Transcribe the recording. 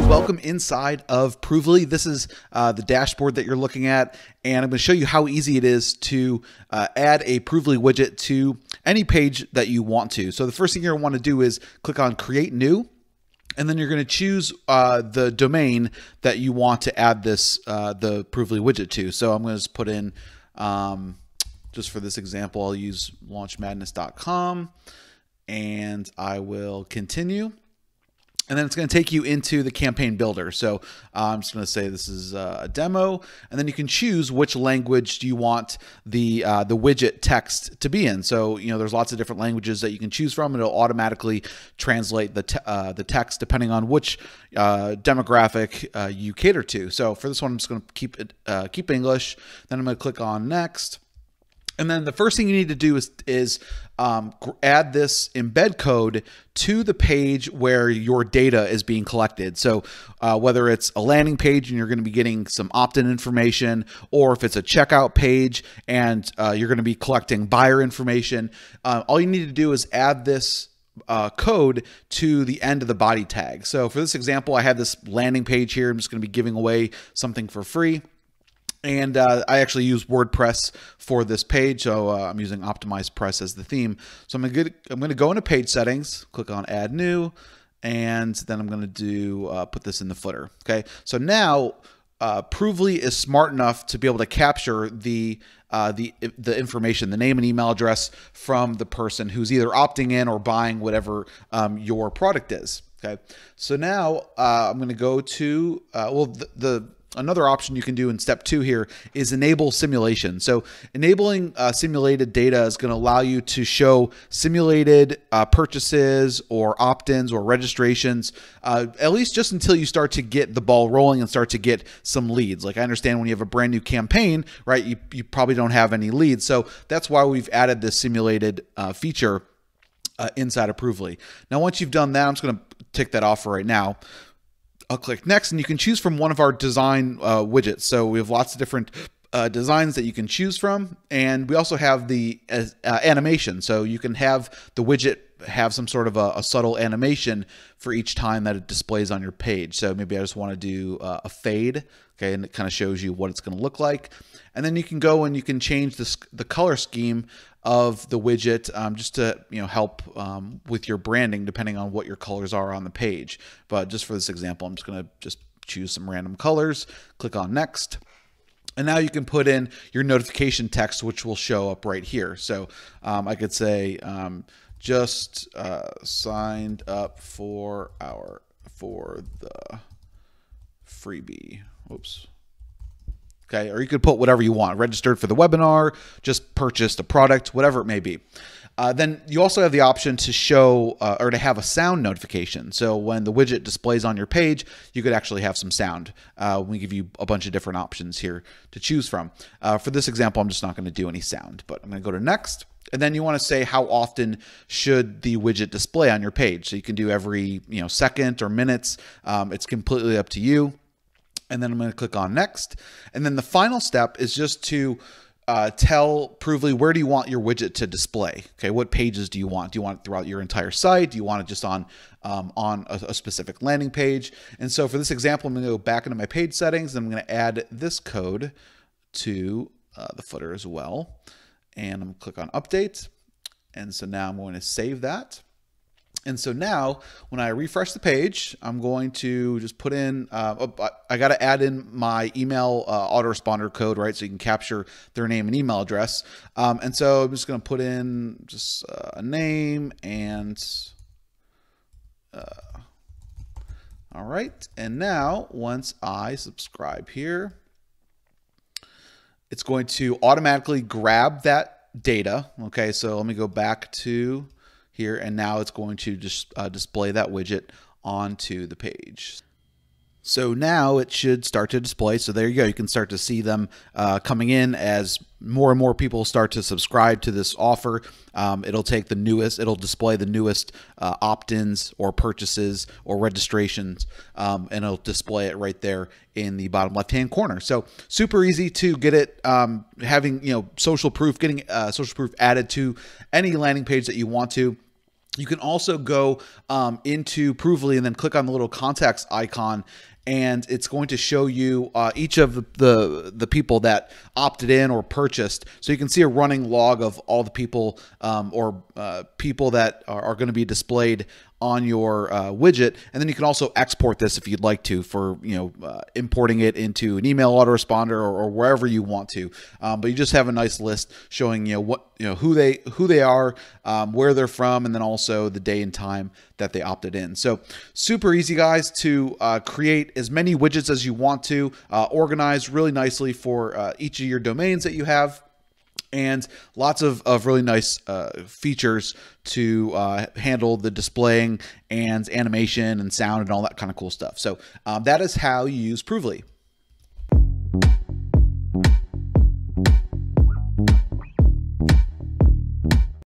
Welcome inside of Provely. This is the dashboard that you're looking at, and I'm going to show you how easy it is to add a Provely widget to any page that you want to. So the first thing you're going to want to do is click on Create New, and then you're going to choose the domain that you want to add this the Provely widget to. So I'm going to just put in, just for this example, I'll use launchmadness.com, and I will continue. And then it's going to take you into the campaign builder. So I'm just going to say this is a demo, and then you can choose which language do you want the widget text to be in. So there's lots of different languages that you can choose from. It'll automatically translate the text depending on which demographic you cater to. So for this one, I'm just going to keep English. Then I'm going to click on Next. And then the first thing you need to do is add this embed code to the page where your data is being collected. So whether it's a landing page and you're going to be getting some opt-in information, or if it's a checkout page and you're going to be collecting buyer information, all you need to do is add this code to the end of the body tag. So for this example, I have this landing page here. I'm just going to be giving away something for free. And I actually use WordPress for this page, so I'm using Optimized Press as the theme. So I'm going to go into Page Settings, click on Add New, and then I'm going to do put this in the footer. Okay, so now Provely is smart enough to be able to capture the information, the name and email address from the person who's either opting in or buying whatever your product is. Okay, so now I'm going to go to another option you can do in step 2 here is enable simulation. So enabling simulated data is going to allow you to show simulated purchases or opt-ins or registrations, at least just until you start to get the ball rolling and start to get some leads. Like, I understand when you have a brand new campaign, right, you probably don't have any leads. So that's why we've added this simulated feature inside of Provely. Now, once you've done that, I'm just going to tick that off for right now. I'll click Next, and you can choose from one of our design widgets. So we have lots of different designs that you can choose from, and we also have the animation. So you can have the widget have some sort of a subtle animation for each time that it displays on your page. So maybe I just want to do a fade, okay, and it kind of shows you what it's going to look like. And then you can go and you can change the color scheme of the widget just to help with your branding, depending on what your colors are on the page. But just for this example, I'm just going to choose some random colors, click on Next. And now you can put in your notification text, which will show up right here. So I could say just signed up for the freebie. Oops. Okay, or you could put whatever you want, registered for the webinar, just purchased a product, whatever it may be. Then you also have the option to show or to have a sound notification. So when the widget displays on your page, you could actually have some sound. We give you a bunch of different options here to choose from. For this example, I'm just not going to do any sound, but I'm going to go to Next. And then you want to say how often should the widget display on your page. So you can do every second or minutes. It's completely up to you. And then I'm going to click on Next. And then the final step is just to tell Provely, where do you want your widget to display? Okay, what pages do you want? Do you want it throughout your entire site? Do you want it just on a specific landing page? And so for this example, I'm going to go back into my page settings, and I'm going to add this code to the footer as well. And I'm going to click on Update. And so now I'm going to save that. And so now when I refresh the page, I'm going to just put in, I got to add in my email autoresponder code, right? So you can capture their name and email address. And so I'm just going to put in just a name and, all right. And now once I subscribe here, it's going to automatically grab that data. Okay. So let me go back to here, and now it's going to just display that widget onto the page. So now it should start to display. So there you go. You can start to see them coming in as more and more people start to subscribe to this offer. It'll take the newest, it'll display the newest opt-ins or purchases or registrations, and it'll display it right there in the bottom left-hand corner. So super easy to get it, having social proof, getting social proof added to any landing page that you want to. You can also go into Provely and then click on the little context icon, and it's going to show you each of the people that opted in or purchased. So you can see a running log of all the people or people that are going to be displayed on your widget. And then you can also export this if you'd like to for importing it into an email autoresponder or wherever you want to. But you just have a nice list showing who they are, where they're from, and then also the day and time that they opted in. So super easy, guys, to create as many widgets as you want to, organize really nicely for each of your domains that you have, and lots of really nice features to handle the displaying and animation and sound and all that kind of cool stuff. So that is how you use Provely.